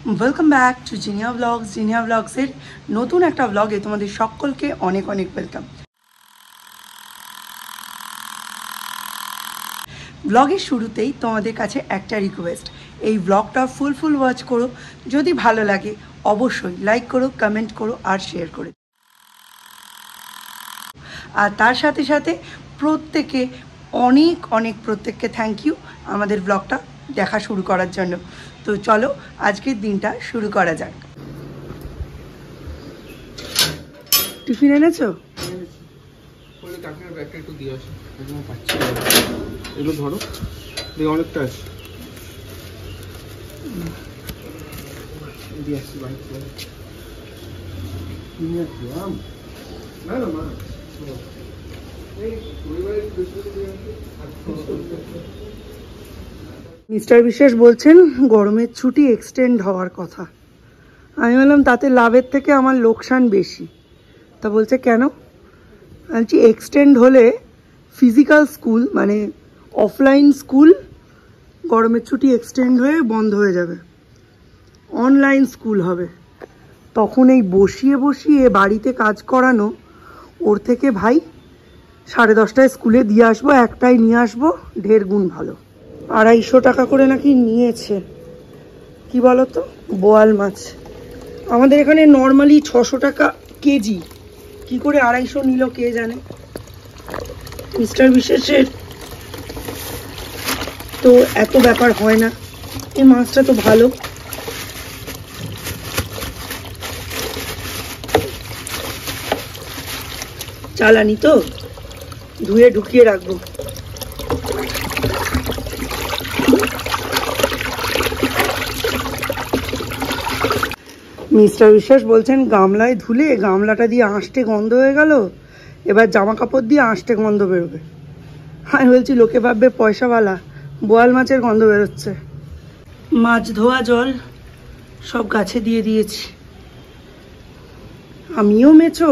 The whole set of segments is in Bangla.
Welcome back to Jinia blogs. Jinia ব্লগসের নতুন একটা ব্লগে তোমাদের সকলকে অনেক অনেক ওয়েলকাম। ব্লগের শুরুতেই তোমাদের কাছে একটা রিকোয়েস্ট, এই ব্লগটা ফুল ওয়াচ করো। যদি ভালো লাগে অবশ্যই লাইক করো, কমেন্ট করো আর শেয়ার করো। আর তার সাথে সাথে প্রত্যেককে থ্যাংক ইউ আমাদের ব্লগটা দেখা শুরু করার জন্য। তো চলো আজকের দিনটা শুরু করা যাক। টিফিন এনেছো? এগুলো ধরো, অনেকটা আছে। মিস্টার বিশ্বাস বলছেন গরমের ছুটি এক্সটেন্ড হওয়ার কথা। আমি বললাম তাতে লাভের থেকে আমার লোকসান বেশি। তা বলছে কেন? বলছি এক্সটেন্ড হলে ফিজিক্যাল স্কুল মানে অফলাইন স্কুল গরমের ছুটি এক্সটেন্ড হয়ে বন্ধ হয়ে যাবে, অনলাইন স্কুল হবে। তখন এই বসিয়ে বাড়িতে কাজ করানো ওর থেকে ভাই 10:30টায় স্কুলে দিয়ে আসবো, একটাই নিয়ে আসবো, ঢের গুণ ভালো। 250 টাকা করে নাকি নিয়েছে। কি বলতো, বোয়াল মাছ আমাদের এখানে নর্মালি 600 টাকা কেজি, কি করে 250 নিল কে জানে। মিস্টার বিশেষের তো এত ব্যাপার হয় না। এই মাছটা তো ভালো। চালানি তো, ধুয়ে ঢুকিয়ে রাখবো। মিস্টার বিশ্বাস বলছেন গামলায় ধুলে গামলাটা দিয়ে আঁশটে গন্ধ হয়ে গেল, এবার জামা কাপড় দিয়ে আঁশটে গন্ধ বেরোবে। আমি বলছি লোকে ভাববে পয়সাওয়ালা, বোয়াল মাছের গন্ধ বেরোচ্ছে। মাছ ধোয়া জল সব গাছে দিয়ে দিয়েছি। আমিও মেছো,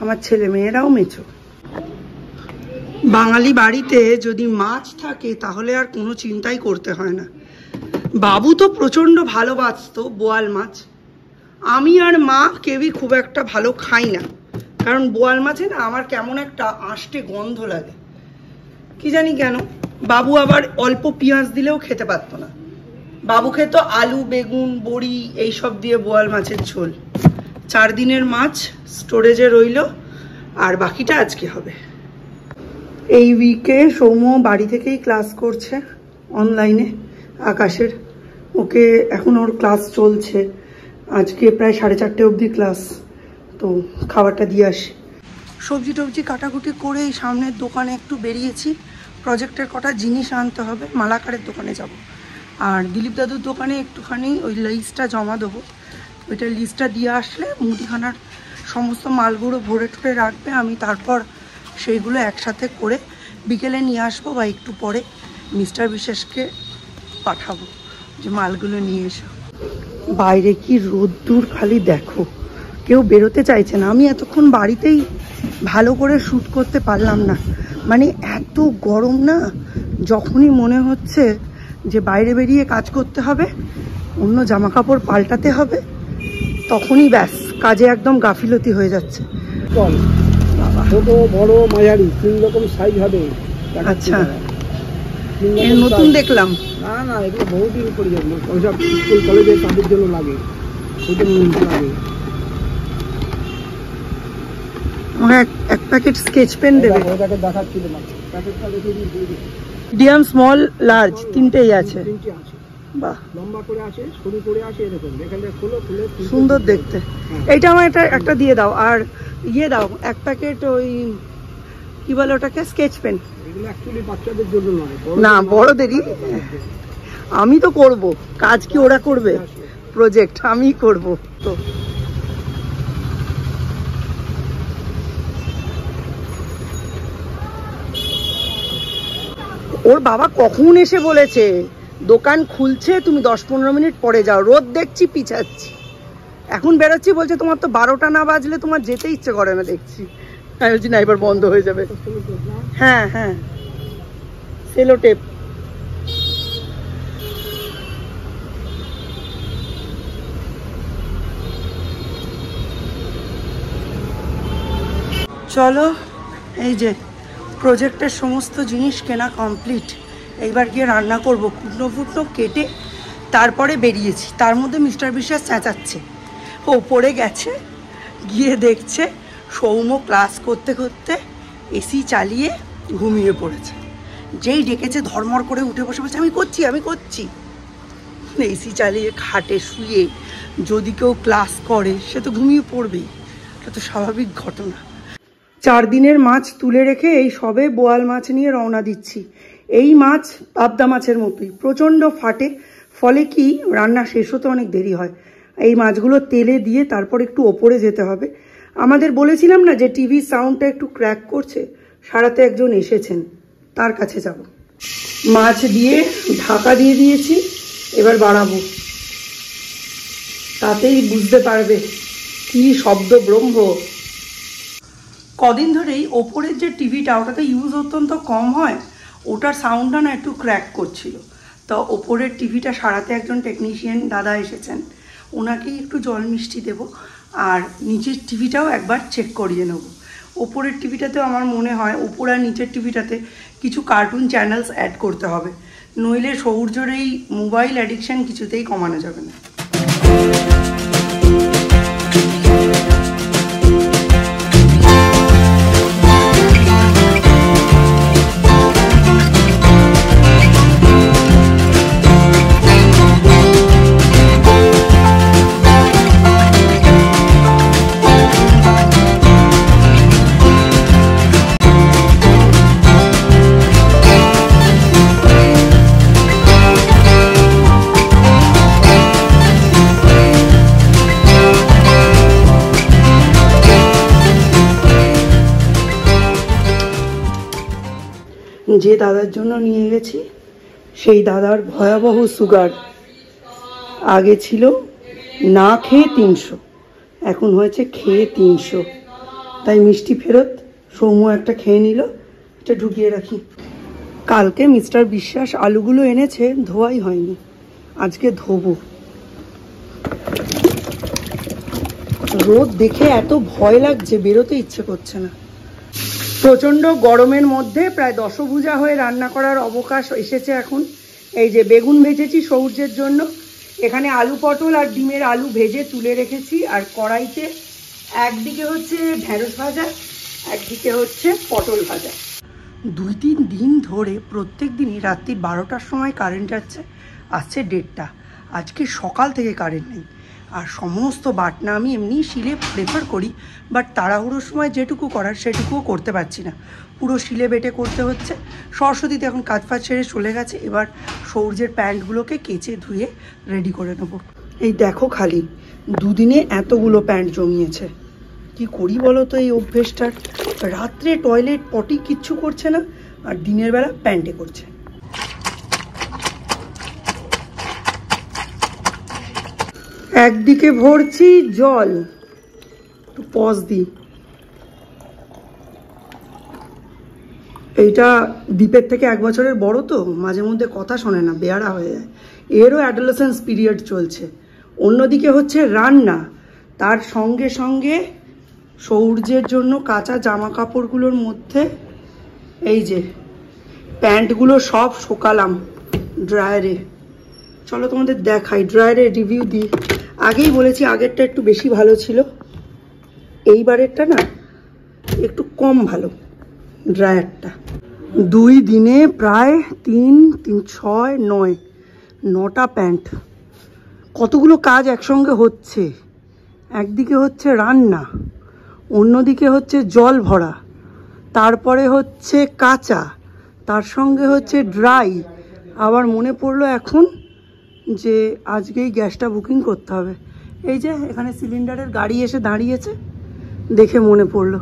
আমার ছেলে মেয়েরাও মেছো। বাঙালি বাড়িতে যদি মাছ থাকে তাহলে আর কোনো চিন্তাই করতে হয় না। বাবু তো প্রচণ্ড ভালোবাসতো বোয়াল মাছ। আমি আর মা কেউই খুব একটা ভালো খাই না, কারণ বোয়াল মাছে না আমার কেমন একটা আঁশটে গন্ধ লাগে, কি জানি কেন। বাবু আবার অল্প পেঁয়াজ দিলেও খেতে পারতো না। বাবু খেত আলু, বেগুন, বড়ি এইসব দিয়ে বোয়াল মাছের ঝোল। 4 দিনের মাছ স্টোরেজে রইল, আর বাকিটা আজকে হবে। এই উইকে সৌম্য বাড়ি থেকেই ক্লাস করছে অনলাইনে, আকাশের। ওকে এখন ওর ক্লাস চলছে, আজকে প্রায় 4:30 অবধি ক্লাস। তো খাবারটা দিয়ে আসি। সবজি টবজি কাটাকুটি করে এই সামনের দোকানে একটু বেরিয়েছি। প্রজেক্টের কটা জিনিস আনতে হবে, মালাকারের দোকানে যাব। আর দিলীপ দাদুর দোকানে একটুখানি ওই লিস্টটা জমা দেবো। ওইটা লিস্টটা দিয়ে আসলে মুদিখানার সমস্ত মালগুলো ভরে ঠরে রাখবে, আমি তারপর সেইগুলো একসাথে করে বিকেলে নিয়ে আসবো, বা একটু পরে মিস্টার বিশ্বাসকে পাঠাবো যে মালগুলো নিয়ে এসো। বাইরে কি রোদ্দুর, খালি দেখো, কেউ বেরোতে চাইছে না। আমি এতক্ষণ বাড়িতেই ভালো করে শ্যুট করতে পারলাম না, মানে এত গরম না। যখনই মনে হচ্ছে যে বাইরে বেরিয়ে কাজ করতে হবে, অন্য জামা কাপড় পাল্টাতে হবে, তখনই ব্যাস কাজে একদম গাফিলতি হয়ে যাচ্ছে। ছোট বড় মাঝারি 3 রকম সাইজ হবে। আচ্ছা, এর নতুন দেখলাম। না এগুলো বহুদিন পরে যাবে, ওইসব স্কুল কলেজে তাদের জন্য লাগে, ওইটা লাগে। এক প্যাকেট স্কেচ পেন দেবে। ওটাকে দেখাচ্ছি না, প্যাকেটটা দেখে দিই। মিডিয়াম, স্মল, লার্জ তিনটেই আছে। বাহ, লম্বা করে আছে, সরু করে আছে, এরকম এখানে খুলে সুন্দর দেখতে। এইটা আমার একটা দিয়ে দাও, আর ইয়ে দাও 1 প্যাকেট ওই কি বলে ওটাকে, স্কেচ পেন। এগুলো অ্যাকচুয়ালি বাচ্চাদের জন্য নয়, না বড়দেরই। আমি তো করব কাজ, কি ওরা করবে? প্রজেক্ট আমি করব। তো ওর বাবা কখন এসে বলেছে দোকান খুলছে, তুমি 10-15 মিনিট পরে যাও। রোদ দেখছি, পিছাচ্ছি। এখন বেরোচ্ছি, বলছে তোমার তো 12টা না বাজলে তোমার যেতে ইচ্ছে করে না। দেখছি আমি বলছি না, এবার বন্ধ হয়ে যাবে। হ্যাঁ সেলো টেপ। চলো, এই যে প্রজেক্টের সমস্ত জিনিস কেনা কমপ্লিট। এইবার গিয়ে রান্না করব। কুটনো ফুটনো কেটে তারপরে বেরিয়েছি। তার মধ্যে মিস্টার বিশ্বাস চেঁচাচ্ছে, ওপরে গেছে, গিয়ে দেখছে সৌম্য ক্লাস করতে করতে এসি চালিয়ে ঘুমিয়ে পড়েছে। যেই ডেকেছে ধর্মর করে উঠে বসে বলছে আমি করছি। এসি চালিয়ে খাটে শুয়ে যদি কেউ ক্লাস করে সে তো ঘুমিয়ে পড়বেই, এটা তো স্বাভাবিক ঘটনা। 4 দিনের মাছ তুলে রেখে এই সবে বোয়াল মাছ নিয়ে রওনা দিচ্ছি। এই মাছ পাবদা মাছের মতোই প্রচণ্ড ফাটে, ফলে কি রান্না শেষ হতে অনেক দেরি হয়। এই মাছগুলো তেলে দিয়ে তারপর একটু ওপরে যেতে হবে। আমাদের বলেছিলাম না যে টিভি সাউন্ডটা একটু ক্র্যাক করছে, সারাতে একজন এসেছেন, তার কাছে যাব। মাছ দিয়ে ঢাকা দিয়ে দিয়েছি, এবার বাড়াবো, তাতেই বুঝতে পারবে কি শব্দ ব্রহ্ম। কদিন ধরেই ওপরের যে টিভিটা, ওটাতে ইউজ অত্যন্ত কম হয়, ওটার সাউন্ডটা না একটু ক্র্যাক করছিল। তো ওপরের টিভিটা সারাতে একজন টেকনিশিয়ান দাদা এসেছেন, ওনাকেই একটু জল মিষ্টি দেবো, আর নিচের টিভিটাও একবার চেক করিয়ে নেব। ওপরের টিভিটাতেও আমার মনে হয় ওপর আর নিচের টিভিটাতে কিছু কার্টুন চ্যানেলস অ্যাড করতে হবে, নইলে সৌর্যের এই মোবাইল অ্যাডিকশান কিছুতেই কমানো যাবে না। যে দাদার জন্য নিয়ে গেছি সেই দাদার ভয়াবহ সুগার। আগে ছিল না খেয়ে 300, এখন হয়েছে খেয়ে 300, তাই মিষ্টি ফেরত। সৌম্য একটা খেয়ে নিল, এটা ঢুকিয়ে রাখি। কালকে মিস্টার বিশ্বাস আলুগুলো এনেছে, ধোয়াই হয়নি, আজকে ধোবো। রোদ দেখে এত ভয় লাগছে, বেরোতে ইচ্ছে করছে না। প্রচণ্ড গরমের মধ্যে প্রায় দশভুজা হয়ে রান্না করার অবকাশ এসেছে এখন। এই যে বেগুন ভেজেছি সৌর্যের জন্য, এখানে আলু পটল আর ডিমের আলু ভেজে তুলে রেখেছি, আর কড়াইতে একদিকে হচ্ছে ঢেঁড়স ভাজা, একদিকে হচ্ছে পটল ভাজা। 2-3 দিন ধরে প্রত্যেক দিনই রাত্রি 12টার সময় কারেন্ট যাচ্ছে, আসছে 1:30। আজকে সকাল থেকে কারেন্ট নেই। আর সমস্ত বাটনা আমি এমনি শিলে প্রেফার করি, বাট তাড়াহুড়োর সময় যেটুকু করার সেটুকুও করতে পারছি না, পুরো শিলে বেটে করতে হচ্ছে। সরস্বতীতে এখন কাজ ফাজ ছেড়ে চলে গেছে, এবার সৌর্যের প্যান্টগুলোকে কেচে ধুয়ে রেডি করে নেব। এই দেখো খালি 2 দিনে এতগুলো প্যান্ট জমিয়েছে, কি করি বলো তো এই অভ্যেসটার। রাত্রে টয়লেট পটি কিচ্ছু করছে না, আর দিনের বেলা প্যান্টে করছে। একদিকে ভরছি জল, একটু পজ দিই। এইটা দ্বীপের থেকে 1 বছরের বড়, তো মাঝে মধ্যে কথা শোনে না, বেয়ারা হয়ে যায়, এরও অ্যাডোলেসেন্স পিরিয়ড চলছে। অন্যদিকে হচ্ছে রান্না, তার সঙ্গে সঙ্গে সৌর্যের জন্য কাঁচা জামা কাপড়গুলোর মধ্যে এই যে প্যান্টগুলো সব শোকালাম ড্রায়ারে। চলো তোমাদের দেখাই, ড্রায়ারে রিভিউ দিই। আগেই বলেছি আগেরটা একটু বেশি ভালো ছিল, এইবারেরটা না একটু কম ভালো ড্রায়ারটা। 2 দিনে প্রায় 3, 6, 9টা প্যান্ট। কতগুলো কাজ একসঙ্গে হচ্ছে, একদিকে হচ্ছে রান্না, অন্যদিকে হচ্ছে জল ভরা, তারপরে হচ্ছে কাঁচা, তার সঙ্গে হচ্ছে ড্রাই। আবার মনে পড়লো এখন যে আজকেই গ্যাসটা বুকিং করতে হবে। এই যে এখানে সিলিন্ডারের গাড়ি এসে দাঁড়িয়েছে, দেখে মনে পড়লো।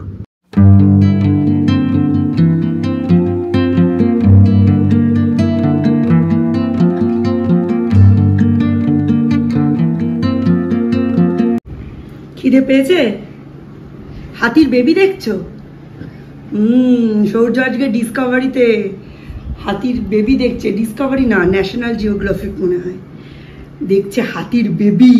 খিদে পেয়েছে? হাতির বেবি দেখছো? সৌর্য আজকে ডিসকভারিতে হাতির বেবি দেখছে। ডিসকভারি না, ন্যাশনাল জিওগ্রাফিক মনে হয়, দেখছে হাতির বেবি।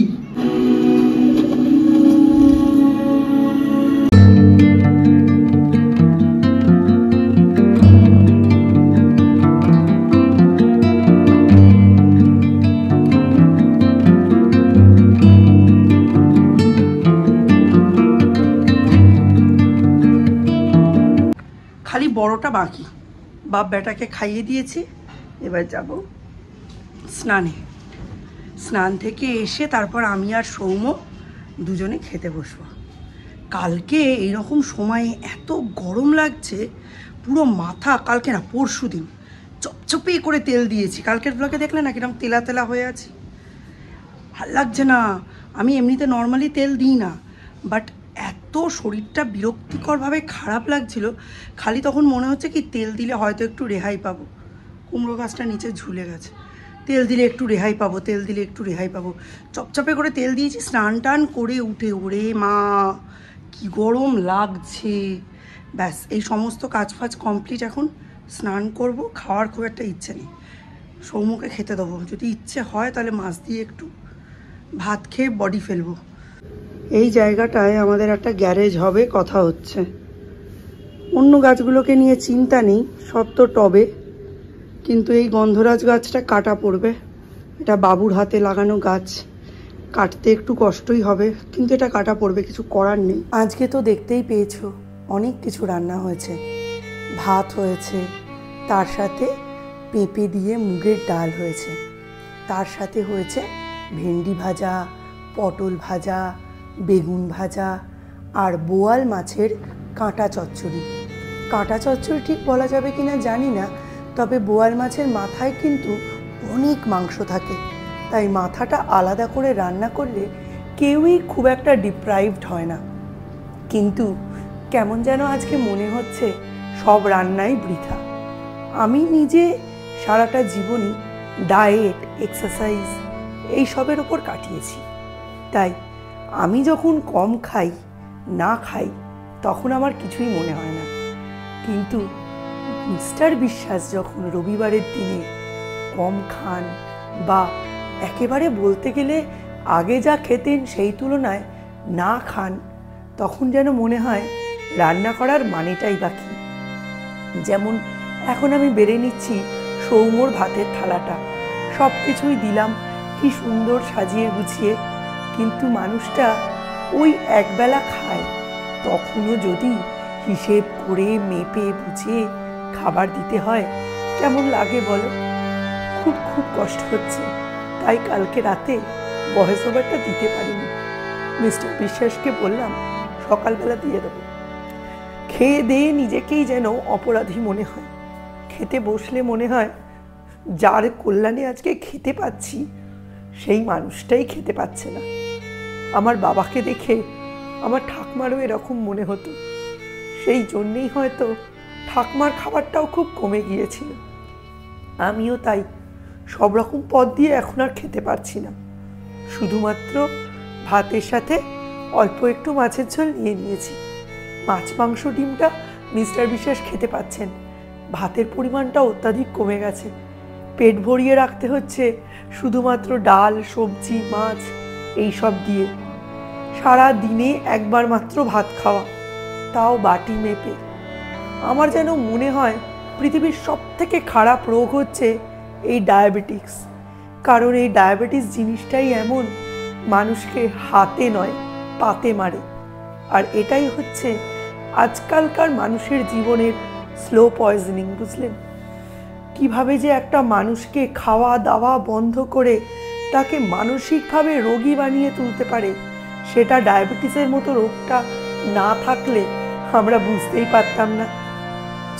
বড়টা বাকি। বাপ বেটাকে খাইয়ে দিয়েছি, এবার যাব স্নানে। স্নান থেকে এসে তারপর আমি আর সৌম্য দুজনে খেতে বসবো। কালকে এইরকম সময়ে এত গরম লাগছে, পুরো মাথা, কালকে না পরশু দিন চপচপে করে তেল দিয়েছি। কালকের ব্লগে দেখলে না কিরকম তেলা তেলা হয়ে আছি, ভাল লাগছে না। আমি এমনিতে নর্মালি তেল দিই না, বাট এত শরীরটা বিরক্তিকরভাবে খারাপ লাগছিল, খালি তখন মনে হচ্ছে কি তেল দিলে হয়তো একটু রেহাই পাবো। কুমড়ো গাছটা নিচে ঝুলে গেছে, তেল দিলে একটু রেহাই পাবো, তেল দিলে একটু রেহাই পাবো। চপচপে করে তেল দিয়েছি, স্নান টান করে উঠে ওরে মা কি গরম লাগছে। ব্যাস এই সমস্ত কাজ ফাজ কমপ্লিট। এখন স্নান করব, খাওয়ার খুব একটা ইচ্ছে নেই। সৌম্যকে খেতে দেবো, যদি ইচ্ছে হয় তাহলে মাছ দিয়ে একটু ভাত খেয়ে বডি ফেলবো। এই জায়গাটায় আমাদের একটা গ্যারেজ হবে কথা হচ্ছে। অন্য গাছগুলোকে নিয়ে চিন্তা নেই, সব তো টবে, কিন্তু এই গন্ধরাজ গাছটা কাটা পড়বে। এটা বাবুর হাতে লাগানো গাছ, কাটতে একটু কষ্টই হবে, কিন্তু এটা কাটা পড়বে, কিছু করার নেই। আজকে তো দেখতেই পেয়েছো অনেক কিছু রান্না হয়েছে। ভাত হয়েছে, তার সাথে পেঁপে দিয়ে মুগের ডাল হয়েছে, তার সাথে হয়েছে ভেন্ডি ভাজা, পটল ভাজা, বেগুন ভাজা আর বোয়াল মাছের কাঁটা চচ্চড়ি। কাঁটা চচ্চড়ি ঠিক বলা যাবে কিনা জানি না, তবে বোয়াল মাছের মাথায় কিন্তু অনেক মাংস থাকে, তাই মাথাটা আলাদা করে রান্না করলে কেউই খুব একটা ডিপ্রাইভড হয় না। কিন্তু কেমন যেন আজকে মনে হচ্ছে সব রান্নাই বৃথা। আমি নিজে সারাটা জীবনই ডায়েট, এক্সারসাইজ এইসবের ওপর কাটিয়েছি, তাই আমি যখন কম খাই, না খাই, তখন আমার কিছুই মনে হয় না। কিন্তু মিস্টার বিশ্বাস যখন রবিবারের দিনে কম খান বা একেবারে বলতে গেলে আগে যা খেতেন সেই তুলনায় না খান, তখন যেন মনে হয় রান্না করার মানেটাই বাকি। যেমন এখন আমি বেড়ে নিচ্ছি সৌম্যর ভাতের থালাটা, সব কিছুই দিলাম কি সুন্দর সাজিয়ে গুছিয়ে, কিন্তু মানুষটা ওই একবেলা খায়, তখনও যদি হিসেব করে মেপে বুঝে খাবার দিতে হয়, কেমন লাগে বলো? খুব খুব কষ্ট হচ্ছে। তাই কালকে রাতে ভয়েস ওভারটা দিতে পারিনি। মিস্টার বিশ্বাসকে বললাম সকালবেলা দিয়ে দেবো। খেয়ে দিয়ে নিজেকেই যেন অপরাধী মনে হয়। খেতে বসলে মনে হয় যার কল্যাণে আজকে খেতে পাচ্ছি সেই মানুষটাই খেতে পাচ্ছে না। আমার বাবাকে দেখে আমার ঠাকমারও এরকম মনে হতো, সেই জন্যেই হয়তো ঠাকমার খাবারটাও খুব কমে গিয়েছিল। আমিও তাই সব রকম পদ দিয়ে এখন আর খেতে পারছি না, শুধুমাত্র ভাতের সাথে অল্প একটু মাছের ঝোল নিয়ে নিয়েছি। মাছ মাংস ডিমটা মিস্টার বিশ্বাস খেতে পাচ্ছেন, ভাতের পরিমাণটা অত্যাধিক কমে গেছে। পেট ভরিয়ে রাখতে হচ্ছে শুধুমাত্র ডাল, সবজি, মাছ এইসব দিয়ে। সারা দিনে একবার মাত্র ভাত খাওয়া, তাও বাটি মেপে। আমার যেন মনে হয় পৃথিবীর সব থেকে খারাপ রোগ হচ্ছে এই ডায়াবেটিক্স। কারণ এই ডায়াবেটিস জিনিসটাই এমন, মানুষকে হাতে নয় পাতে মারে। আর এটাই হচ্ছে আজকালকার মানুষের জীবনের স্লো পয়জনিং, বুঝলেন? কিভাবে যে একটা মানুষকে খাওয়া দাওয়া বন্ধ করে তাকে মানসিকভাবে রোগী বানিয়ে তুলতে পারে, সেটা ডায়াবেটিসের মতো রোগটা না থাকলে আমরা বুঝতেই পারতাম না।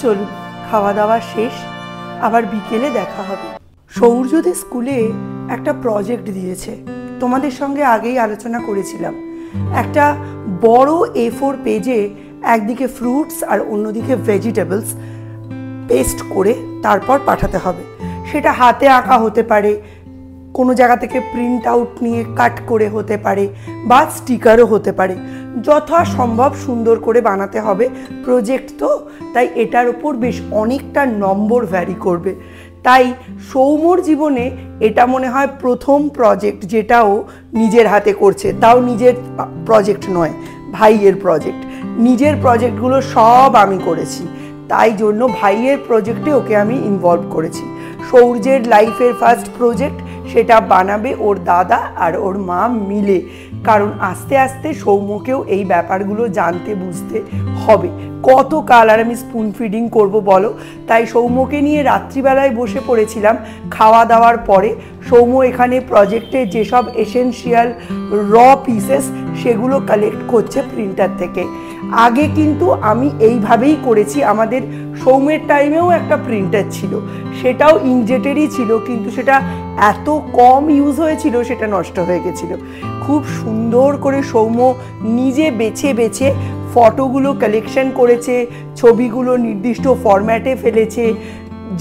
চলুন, খাওয়া দাওয়া শেষ, আবার বিকেলে দেখা হবে। সৌর্যদের স্কুলে একটা প্রজেক্ট দিয়েছে, তোমাদের সঙ্গে আগেই আলোচনা করেছিলাম। একটা বড় A4 পেজে একদিকে ফ্রুটস আর অন্যদিকে ভেজিটেবলস পেস্ট করে তারপর পাঠাতে হবে। সেটা হাতে আঁকা হতে পারে, কোনো জায়গা থেকে প্রিন্ট আউট নিয়ে কাট করে হতে পারে, বা স্টিকারও হতে পারে। যথাসম্ভব সুন্দর করে বানাতে হবে, প্রজেক্ট তো, তাই এটার ওপর বেশ অনেকটা নম্বর ভ্যারি করবে। তাই সৌম্যর জীবনে এটা মনে হয় প্রথম প্রজেক্ট যেটাও নিজের হাতে করছে, তাও নিজের প্রজেক্ট নয়, ভাইয়ের প্রজেক্ট। নিজের প্রজেক্টগুলো সব আমি করেছি, তাই জন্য ভাইয়ের প্রজেক্টে ওকে আমি ইনভলভ করেছি। সৌর্যের লাইফের ফার্স্ট প্রজেক্ট, সেটা বানাবে ওর দাদা আর ওর মা মিলে, কারণ আস্তে আস্তে সৌম্যকেও এই ব্যাপারগুলো জানতে বুঝতে হবে। কত কাল আর আমি স্পুন ফিডিং করব বলো? তাই সৌম্যকে নিয়ে রাত্রিবেলায় বসে পড়েছিলাম খাওয়া দাওয়ার পরে। সৌম্য এখানে প্রজেক্টের যেসব এসেনশিয়াল র পিসেস সেগুলো কালেক্ট করছে প্রিন্টার থেকে। আগে কিন্তু আমি এইভাবেই করেছি, আমাদের সৌম্যের টাইমেও একটা প্রিন্টার ছিল, সেটাও ইনজেটেরই ছিল, কিন্তু সেটা এত কম ইউজ হয়েছিল সেটা নষ্ট হয়ে গেছিলো। খুব সুন্দর করে সৌম্য নিজে বেছে বেছে ফটোগুলো কালেকশন করেছে, ছবিগুলো নির্দিষ্ট ফরম্যাটে ফেলেছে,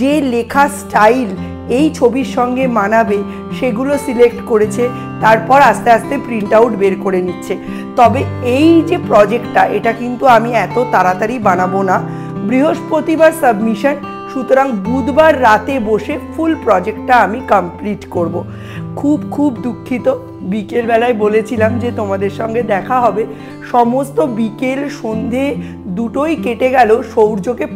যে লেখা স্টাইল এই ছবির সঙ্গে মানাবে সেগুলো সিলেক্ট করেছে, তারপর আস্তে আস্তে প্রিন্ট আউট বের করে নিচ্ছে। তবে এই যে প্রজেক্টটা, এটা কিন্তু আমি এত তাড়াতাড়ি বানাবো না, বৃহস্পতিবার সাবমিশন, সুতরাং বুধবার রাতে বসে ফুল প্রজেক্টটা আমি কমপ্লিট করব। খুব খুব দুঃখিত, বিকেলবেলায় বলেছিলাম যে তোমাদের সঙ্গে দেখা হবে, সমস্ত বিকেল সন্ধে দুটোই কেটে গেল সৌর্যকে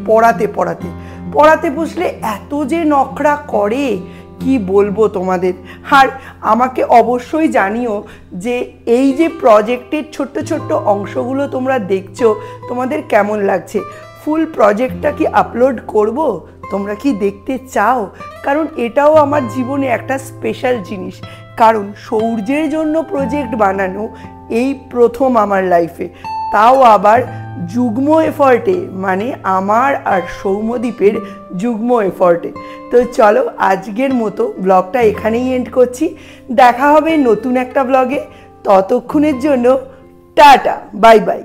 পড়াতে বসলে এত যে নখরা করে কি বলবো তোমাদের। আর আমাকে অবশ্যই জানিও যে এই যে প্রজেক্টের ছোট্ট ছোট্ট অংশগুলো তোমরা দেখছো তোমাদের কেমন লাগছে। ফুল প্রজেক্টটা কি আপলোড করব? তোমরা কি দেখতে চাও? কারণ এটাও আমার জীবনে একটা স্পেশাল জিনিস, কারণ সৌর্যের জন্য প্রজেক্ট বানানো এই প্রথম আমার লাইফে, তাও আবার যুগ্ম এফর্টে, মানে আমার আর সৌম্যদীপের যুগ্ম এফর্টে। তো চলো আজকের মতো ব্লগটা এখানেই এন্ড করছি, দেখা হবে নতুন একটা ব্লগে। ততক্ষণের জন্য টাটা, বাই বাই।